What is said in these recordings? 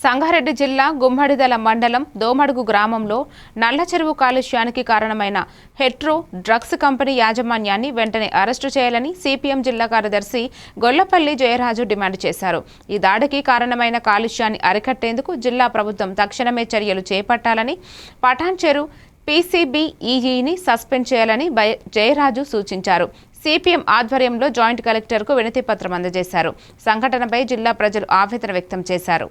సంగారెడ్డి జిల్లా గుమ్మడిదల మండలం దోమడుగు గ్రామంలో నల్ల చెరువు కాలుష్యానికి కారణమైన హెట్రో డ్రగ్స్ కంపెనీ యాజమాన్యాన్ని వెంటనే అరెస్టు చేయాలని సిపిఎం జిల్లా కార్యదర్శి గొల్లపల్లి జయరాజు డిమాండ్ చేశారు. ఈ దాడికి కారణమైన కాలుష్యాన్ని అరికట్టేందుకు జిల్లా ప్రభుత్వం తక్షణమే చర్యలు చేపట్టాలని, పటాన్ చెరు పీసీబీఈని సస్పెండ్ చేయాలని జయరాజు సూచించారు. సిపిఎం ఆధ్వర్యంలో జాయింట్ కలెక్టర్కు వినతి పత్రం అందజేశారు. సంఘటనపై జిల్లా ప్రజలు ఆవేదన వ్యక్తం చేశారు.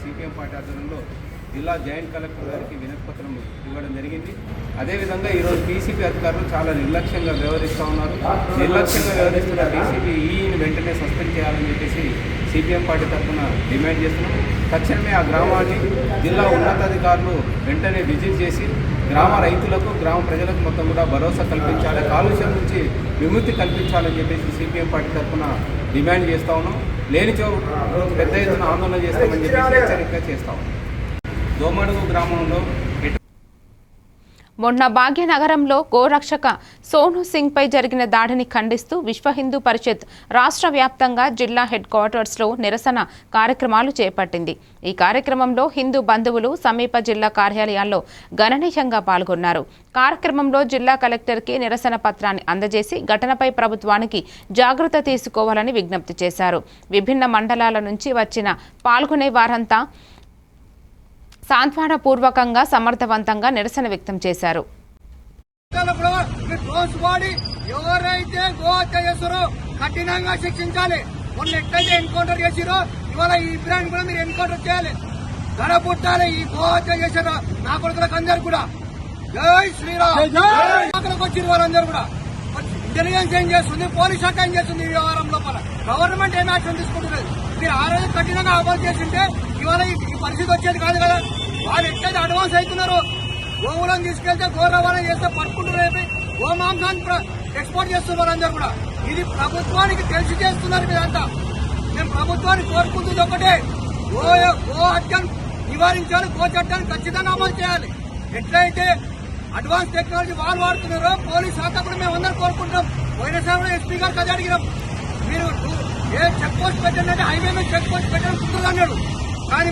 సిపిఎం పార్టీ ఆధ్వర్యంలో జిల్లా జాయింట్ కలెక్టర్ గారికి వినతి పత్రం ఇవ్వడం జరిగింది. అదేవిధంగా ఈరోజు పీసీబీ అధికారులు చాలా నిర్లక్ష్యంగా వ్యవహరిస్తూ ఉన్నారు. నిర్లక్ష్యంగా వ్యవహరిస్తున్న పీసీబీఈని వెంటనే సస్పెండ్ చేయాలని చెప్పేసి సిపిఎం పార్టీ తరఫున డిమాండ్ చేస్తున్నాం. తక్షణమే ఆ గ్రామాన్ని జిల్లా ఉన్నతాధికారులు వెంటనే విజిట్ చేసి గ్రామ రైతులకు, గ్రామ ప్రజలకు మొత్తం కూడా భరోసా కల్పించాలి, కాలుష్యం నుంచి విముక్తి కల్పించాలని చెప్పేసి సిపిఎం పార్టీ తరఫున డిమాండ్ చేస్తూ ఉన్నాం. లేనిచో పెద్ద ఎత్తున ఆందోళన చేస్తామని చెప్పేసి హెచ్చరిక చేస్తాం. దోమడుగు గ్రామంలో మొన్న భాగ్యనగరంలో గోరక్షక సోను సింగ్ పై జరిగిన దాడిని ఖండిస్తూ విశ్వ హిందూ పరిషత్ రాష్ట్ర వ్యాప్తంగా జిల్లా హెడ్ క్వార్టర్స్లో నిరసన కార్యక్రమాలు చేపట్టింది. ఈ కార్యక్రమంలో హిందూ బంధువులు సమీప జిల్లా కార్యాలయాల్లో గణనీయంగా పాల్గొన్నారు. కార్యక్రమంలో జిల్లా కలెక్టర్కి నిరసన పత్రాన్ని అందజేసి ఘటనపై ప్రభుత్వానికి జాగ్రత్త తీసుకోవాలని విజ్ఞప్తి చేశారు. విభిన్న మండలాల నుంచి వచ్చిన పాల్గొనే వారంతా సాంత్వనపూర్వకంగా సమర్థవంతంగా నిరసన వ్యక్తం చేశారు. ఎవరైతే గోహత్య చేస్తారో కఠినంగా శిక్షించాలి. మొన్న ఎట్లయితే ఎన్కౌంటర్ చేసిరో ఇవాళ ఈ ఇబ్రాహిం కూడా మీరు ఎన్కౌంటర్ చేయాలి. ధర పుట్టాలి. ఈ గోహత్య చేశారు నా కొడుకులకు అందరు కూడా జై శ్రీరామ్ వచ్చిన వాళ్ళందరూ కూడా ఇంటెలిజెన్స్ ఏం చేస్తుంది, పోలీస్ శాఖ ఏం చేస్తుంది, ఈ వ్యవహారం లోపల గవర్నమెంట్ ఏం యాక్షన్ తీసుకుంటున్నది. మీరు ఆ రోజు కఠినంగా అమలు చేసింటే ఇవాళ ఈ పరిస్థితి వచ్చేది కాదు కదా. వాళ్ళు ఎట్లయితే అడ్వాన్స్ అవుతున్నారు, గోవులను తీసుకెళ్తే గో రవాణా చేస్తే పట్టుకుంటున్నారు, గోమాంసాన్ని ఎక్స్పోర్ట్ చేస్తున్నారు అందరూ కూడా. ఇది ప్రభుత్వానికి తెలిసి చేస్తున్నారు మీరంతా. మేము ప్రభుత్వాన్ని కోరుకుంటుంది ఒకటే, గో హత్యను నివారించాలి, గో చట్టాన్ని ఖచ్చితంగా అమలు చేయాలి. ఎట్లయితే అడ్వాన్స్ టెక్నాలజీ వాళ్ళు వాడుతున్నారో పోలీస్ శాఖ కూడా మేము అందరూ కోరుకుంటాం. పోయినసారి ఎస్పీ గారికి అది అడిగినాం. మీరు ఏ చెక్ పోస్ట్ పెట్టండి అంటే హైవే మీద చెక్ పోస్ట్ పెట్టడం కుదరదు అన్నాడు. కానీ